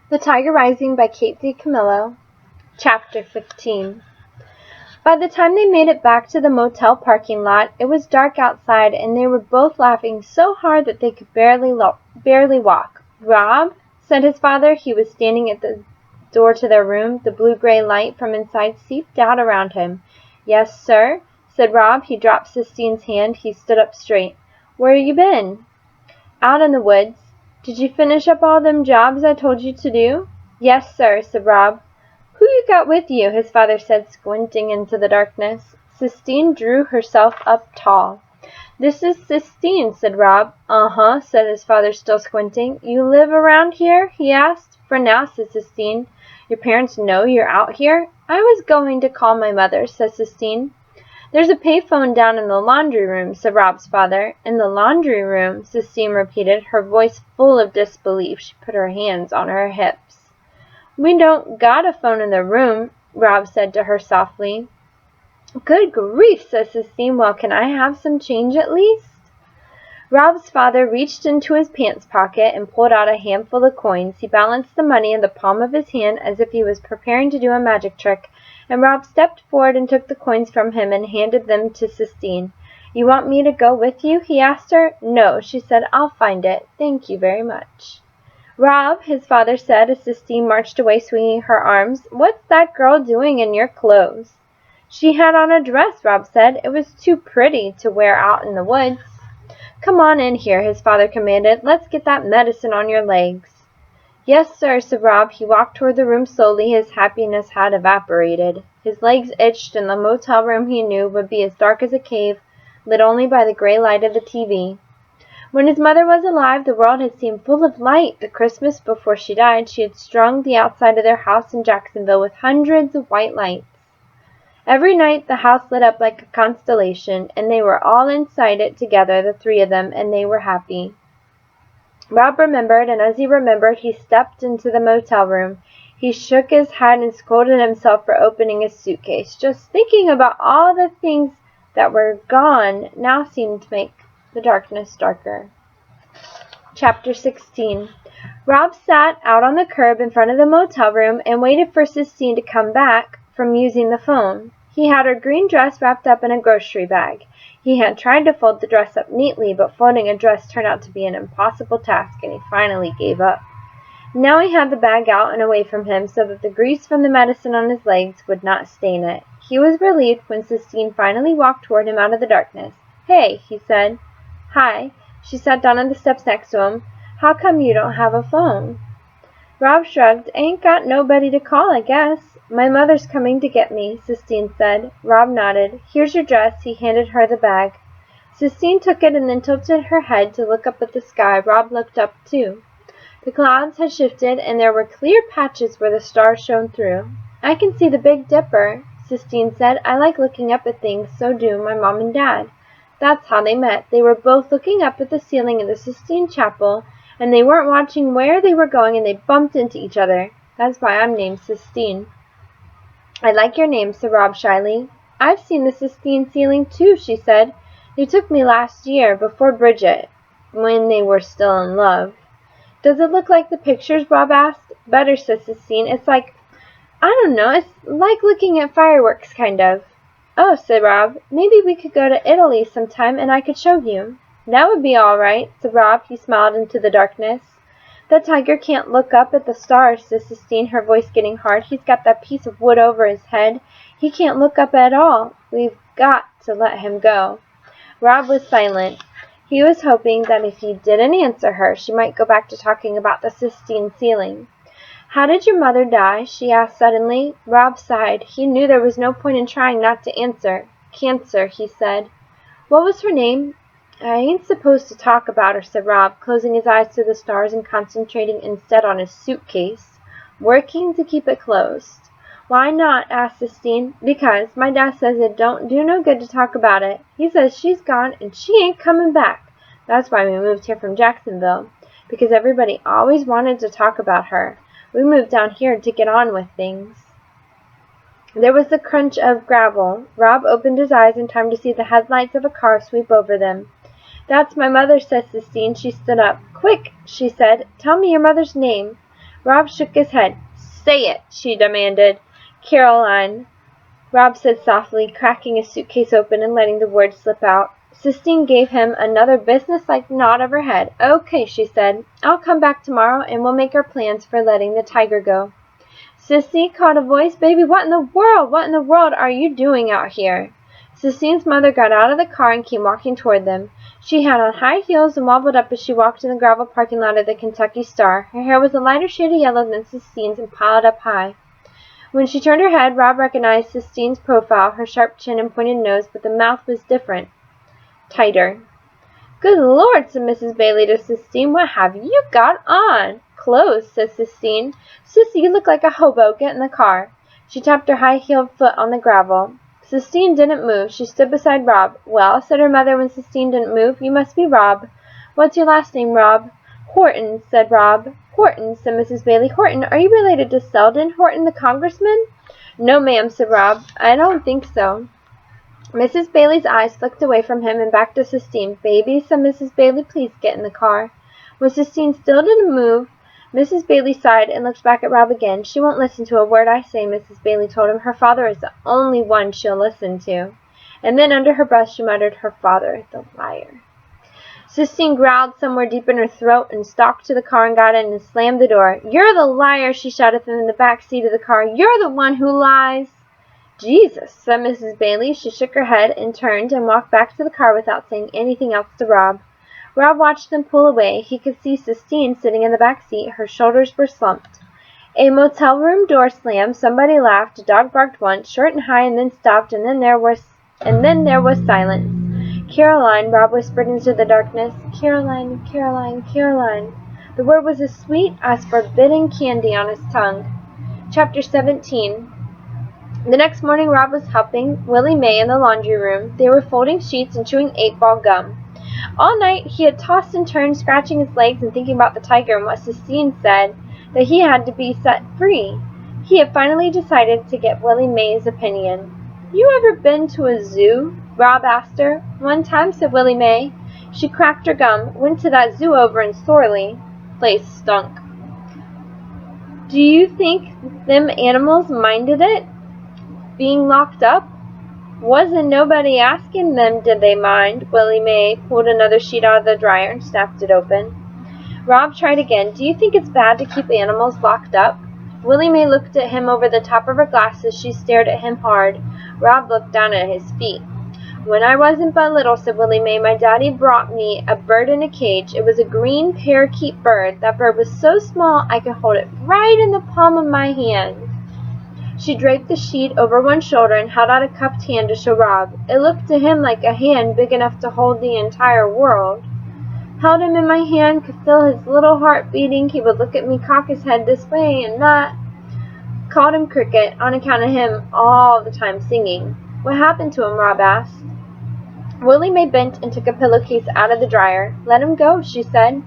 The Tiger Rising by Kate DiCamillo. Chapter 15. By the time they made it back to the motel parking lot, it was dark outside, and they were both laughing so hard that they could barely walk. "Rob," said his father. He was standing at the door to their room. The blue-gray light from inside seeped out around him. "Yes, sir," said Rob. He dropped Sistine's hand. He stood up straight. "Where you been?" "Out in the woods." "Did you finish up all them jobs I told you to do?" "Yes, sir," said Rob. "Who you got with you?" his father said, squinting into the darkness. Sistine drew herself up tall. "This is Sistine," said Rob. "Uh-huh," said his father, still squinting. "You live around here?" he asked. "For now," said Sistine. "Your parents know you're out here?" "I was going to call my mother," said Sistine. "There's a payphone down in the laundry room," said Rob's father. "In the laundry room," Sistine repeated, her voice full of disbelief. She put her hands on her hips. "We don't got a phone in the room," Rob said to her softly. "Good grief," said Sistine. "Well, can I have some change at least?" Rob's father reached into his pants pocket and pulled out a handful of coins. He balanced the money in the palm of his hand as if he was preparing to do a magic trick, and Rob stepped forward and took the coins from him and handed them to Sistine. "You want me to go with you?" he asked her. "No," she said. "I'll find it. Thank you very much." "Rob," his father said as Sistine marched away swinging her arms, "what's that girl doing in your clothes?" "She had on a dress," Rob said. "It was too pretty to wear out in the woods." "Come on in here," his father commanded. "Let's get that medicine on your legs." "Yes, sir," said Rob. He walked toward the room slowly. His happiness had evaporated. His legs itched, and the motel room, he knew, would be as dark as a cave, lit only by the gray light of the TV. When his mother was alive, the world had seemed full of light. The Christmas before she died, she had strung the outside of their house in Jacksonville with hundreds of white lights. Every night the house lit up like a constellation, and they were all inside it together, the three of them, and they were happy. Rob remembered, and as he remembered, he stepped into the motel room. He shook his head and scolded himself for opening his suitcase. Just thinking about all the things that were gone now seemed to make the darkness darker. Chapter 16. Rob sat out on the curb in front of the motel room and waited for Sistine to come back from using the phone. He had her green dress wrapped up in a grocery bag. He had tried to fold the dress up neatly, but folding a dress turned out to be an impossible task, and he finally gave up. Now he had the bag out and away from him so that the grease from the medicine on his legs would not stain it. He was relieved when Sistine finally walked toward him out of the darkness. "Hey," he said. "Hi." She sat down on the steps next to him. "How come you don't have a phone?" Rob shrugged. "Ain't got nobody to call, I guess." "My mother's coming to get me," Sistine said. Rob nodded. "Here's your dress." He handed her the bag. Sistine took it and then tilted her head to look up at the sky. Rob looked up, too. The clouds had shifted, and there were clear patches where the stars shone through. "I can see the Big Dipper," Sistine said. "I like looking up at things. So do my mom and dad." That's how they met. They were both looking up at the ceiling of the Sistine Chapel, and they weren't watching where they were going, and they bumped into each other. That's why I'm named Sistine. "I like your name," said Rob shyly. "I've seen the Sistine ceiling, too," she said. "They took me last year, before Bridget, when they were still in love." "Does it look like the pictures?" Rob asked. "Better," said Sistine. "It's like, I don't know, it's like looking at fireworks, kind of." "Oh," said Rob, "maybe we could go to Italy sometime and I could show you." "That would be all right," said Rob. He smiled into the darkness. "The tiger can't look up at the stars," said Sistine, her voice getting hard. "He's got that piece of wood over his head. He can't look up at all. We've got to let him go." Rob was silent. He was hoping that if he didn't answer her, she might go back to talking about the Sistine ceiling. "How did your mother die?" she asked suddenly. Rob sighed. He knew there was no point in trying not to answer. "Cancer," he said. "What was her name?" "I ain't supposed to talk about her," said Rob, closing his eyes to the stars and concentrating instead on his suitcase, working to keep it closed. "Why not?" asked Sistine. "Because my dad says it don't do no good to talk about it. He says she's gone and she ain't coming back. That's why we moved here from Jacksonville, because everybody always wanted to talk about her. We moved down here to get on with things." There was the crunch of gravel. Rob opened his eyes in time to see the headlights of a car sweep over them. "That's my mother," said Sistine. She stood up. "Quick," she said. "Tell me your mother's name." Rob shook his head. "Say it," she demanded. "Caroline," Rob said softly, cracking his suitcase open and letting the words slip out. Sistine gave him another business-like nod of her head. "Okay," she said. "I'll come back tomorrow, and we'll make our plans for letting the tiger go." "Sissy," called a voice. "Baby, what in the world are you doing out here?" Sistine's mother got out of the car and came walking toward them. She had on high heels and wobbled up as she walked in the gravel parking lot of the Kentucky Star. Her hair was a lighter shade of yellow than Sistine's and piled up high. When she turned her head, Rob recognized Sistine's profile, her sharp chin and pointed nose, but the mouth was different. Tighter. "Good Lord," said Mrs. Bailey to Sistine. "What have you got on?" "Clothes," said Sistine. "Sissy, you look like a hobo. Get in the car." She tapped her high-heeled foot on the gravel. Sistine didn't move. She stood beside Rob. "Well," said her mother when Sistine didn't move, "you must be Rob." "What's your last name, Rob?" "Horton," said Rob. "Horton," said Mrs. Bailey. "Horton, are you related to Selden Horton, the congressman?" "No, ma'am," said Rob. "I don't think so." Mrs. Bailey's eyes flicked away from him and back to Sistine. "Baby," said Mrs. Bailey, "please get in the car." When Sistine still didn't move, Mrs. Bailey sighed and looked back at Rob again. "She won't listen to a word I say," Mrs. Bailey told him. "Her father is the only one she'll listen to." And then under her breath she muttered, "Her father, the liar." Sistine growled somewhere deep in her throat and stalked to the car and got in and slammed the door. "You're the liar," she shouted from the back seat of the car. "You're the one who lies." "Jesus," said Mrs. Bailey. She shook her head and turned and walked back to the car without saying anything else to Rob. Rob watched them pull away. He could see Sistine sitting in the back seat. Her shoulders were slumped. A motel room door slammed. Somebody laughed. A dog barked once, short and high, and then stopped, and then there was silence. "Caroline," Rob whispered into the darkness. "Caroline, Caroline, Caroline." The word was as sweet as forbidden candy on his tongue. Chapter 17. The next morning Rob was helping Willie Mae in the laundry room. They were folding sheets and chewing 8-ball gum. All night he had tossed and turned, scratching his legs and thinking about the tiger and what Sistine said, that he had to be set free. He had finally decided to get Willie Mae's opinion. "You ever been to a zoo?" Rob asked her. "One time," said Willie Mae. She cracked her gum. "Went to that zoo over in Sorley. Place stunk." "Do you think them animals minded it? Being locked up?" "Wasn't nobody asking them did they mind." Willie Mae pulled another sheet out of the dryer and snapped it open. Rob tried again. "Do you think it's bad to keep animals locked up?" Willie Mae looked at him over the top of her glasses. She stared at him hard. Rob looked down at his feet. "When I wasn't but little," said Willie Mae, "my daddy brought me a bird in a cage. It was a green parakeet bird. That bird was so small I could hold it right in the palm of my hand." She draped the sheet over one shoulder and held out a cupped hand to show Rob. It looked to him like a hand big enough to hold the entire world. Held him in my hand, could feel his little heart beating. He would look at me, cock his head this way and that. Called him Cricket, on account of him all the time singing. "What happened to him?" Rob asked. Willie Mae bent and took a pillowcase out of the dryer. "Let him go," she said.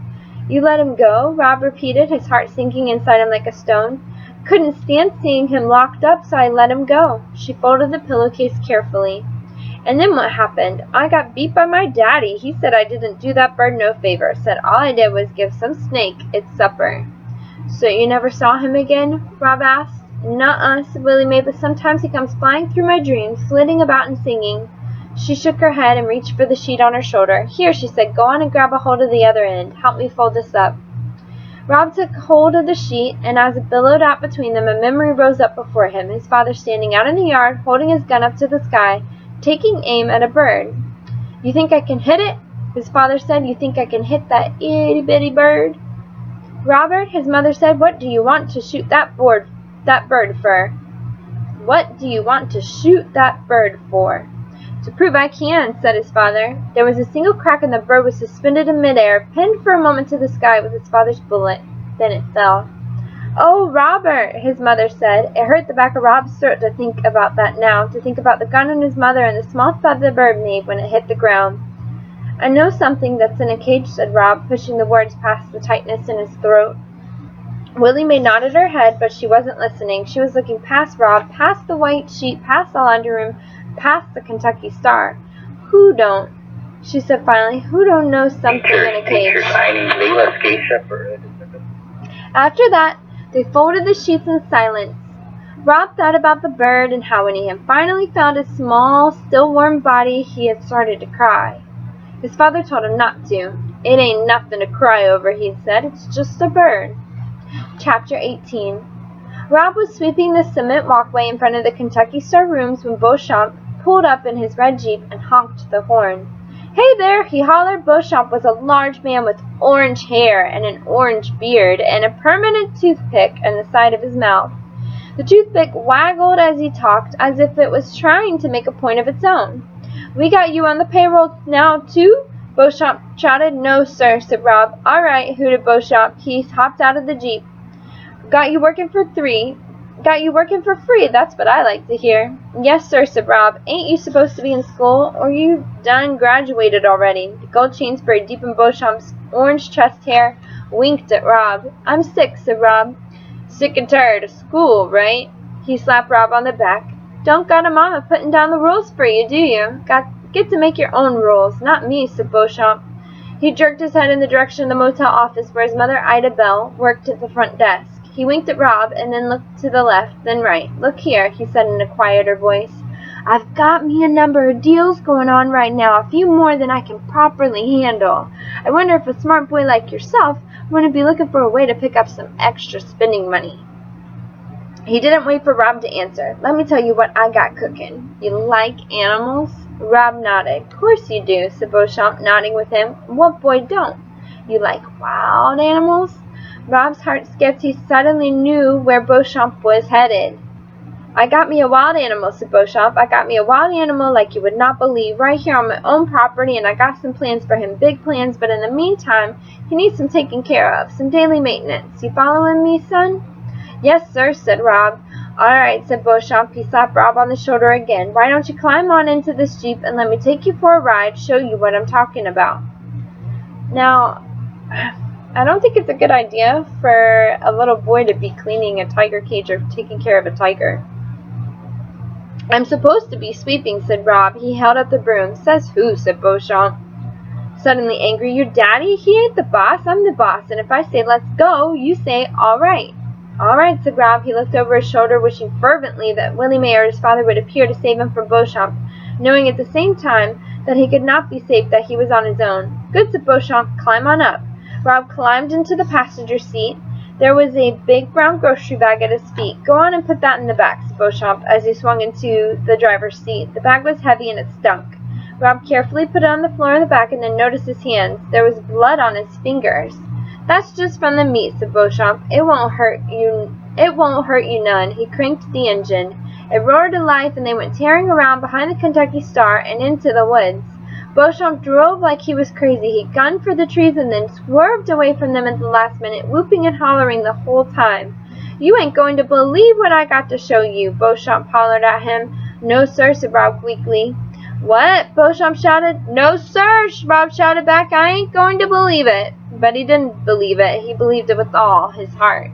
"You let him go?" Rob repeated, his heart sinking inside him like a stone. "Couldn't stand seeing him locked up, so I let him go." She folded the pillowcase carefully. "And then what happened? I got beat by my daddy. He said I didn't do that bird no favor. Said all I did was give some snake its supper." "So you never saw him again?" Rob asked. "Nuh-uh," said Willie Mae, "but sometimes he comes flying through my dreams, flitting about and singing." She shook her head and reached for the sheet on her shoulder. "Here," she said, "go on and grab a hold of the other end. Help me fold this up." Rob took hold of the sheet, and as it billowed out between them, a memory rose up before him, his father standing out in the yard, holding his gun up to the sky, taking aim at a bird. "You think I can hit it?" his father said. "You think I can hit that itty-bitty bird?" "Robert," his mother said, "what do you want to shoot that bird for?" "What do you want to shoot that bird for?" "To prove I can," said his father. There was a single crack and the bird was suspended in midair, pinned for a moment to the sky with his father's bullet. Then it fell. "Oh, Robert," his mother said. It hurt the back of Rob's throat to think about that now, to think about the gun on his mother and the small thud the bird made when it hit the ground. "I know something that's in a cage," said Rob, pushing the words past the tightness in his throat. Willie Mae nodded her head, but she wasn't listening. She was looking past Rob, past the white sheet, past the laundry room, past the Kentucky Star. "Who don't?" she said finally. "Who don't know something in a cage?" After that, They folded the sheets in silence. Rob thought about the bird and how when he had finally found his small, still warm body, he had started to cry. His father told him not to. "It ain't nothing to cry over," he said. "It's just a bird." Chapter 18. Rob was sweeping the cement walkway in front of the Kentucky Star rooms when Beauchamp pulled up in his red Jeep and honked the horn. "Hey there!" he hollered. Beauchamp was a large man with orange hair and an orange beard and a permanent toothpick in the side of his mouth. The toothpick waggled as he talked, as if it was trying to make a point of its own. "We got you on the payroll now, too?" Beauchamp shouted. "No, sir," said Rob. "All right," hooted Beauchamp. He hopped out of the Jeep. Got you working for free, that's what I like to hear." "Yes, sir," said Rob. "Ain't you supposed to be in school, or you done graduated already?" The gold chains buried deep in Beauchamp's orange chest hair winked at Rob. "I'm sick," said Rob. "Sick and tired of school, right?" He slapped Rob on the back. "Don't got a mama putting down the rules for you, do you? Get to make your own rules, not me," said Beauchamp. He jerked his head in the direction of the motel office where his mother, Ida Bell, worked at the front desk. He winked at Rob and then looked to the left, then right. "Look here," he said in a quieter voice. "I've got me a number of deals going on right now, a few more than I can properly handle. I wonder if a smart boy like yourself wouldn't be looking for a way to pick up some extra spending money." He didn't wait for Rob to answer. "Let me tell you what I got cooking. You like animals?" Rob nodded. "Course you do," said Beauchamp, nodding with him. "What boy don't? You like wild animals?" Rob's heart skipped. He suddenly knew where Beauchamp was headed. "I got me a wild animal," said Beauchamp. "I got me a wild animal like you would not believe, right here on my own property, and I got some plans for him, big plans, but in the meantime, he needs some taking care of, some daily maintenance. You following me, son?" "Yes, sir," said Rob. "All right," said Beauchamp. He slapped Rob on the shoulder again. "Why don't you climb on into this Jeep and let me take you for a ride, show you what I'm talking about." Now, I don't think it's a good idea for a little boy to be cleaning a tiger cage or taking care of a tiger. "I'm supposed to be sweeping," said Rob. He held up the broom. "Says who?" said Beauchamp, suddenly angry. "Your daddy? He ain't the boss. I'm the boss, and if I say let's go, you say all right." "All right," said Rob. He looked over his shoulder, wishing fervently that Willie Mayer, his father, would appear to save him from Beauchamp, knowing at the same time that he could not be safe, that he was on his own. "Good," said Beauchamp. "Climb on up." Rob climbed into the passenger seat. There was a big brown grocery bag at his feet. "Go on and put that in the back," said Beauchamp as he swung into the driver's seat. The bag was heavy and it stunk. Rob carefully put it on the floor in the back and then noticed his hands. There was blood on his fingers. "That's just from the meat," said Beauchamp. It won't hurt you none." He cranked the engine. It roared to life and they went tearing around behind the Kentucky Star and into the woods. Beauchamp drove like he was crazy. He gunned for the trees and then swerved away from them at the last minute, whooping and hollering the whole time. "You ain't going to believe what I got to show you," Beauchamp hollered at him. "No, sir," said Rob weakly. "What?" Beauchamp shouted. "No, sir," Rob shouted back. "I ain't going to believe it." But he didn't believe it. He believed it with all his heart.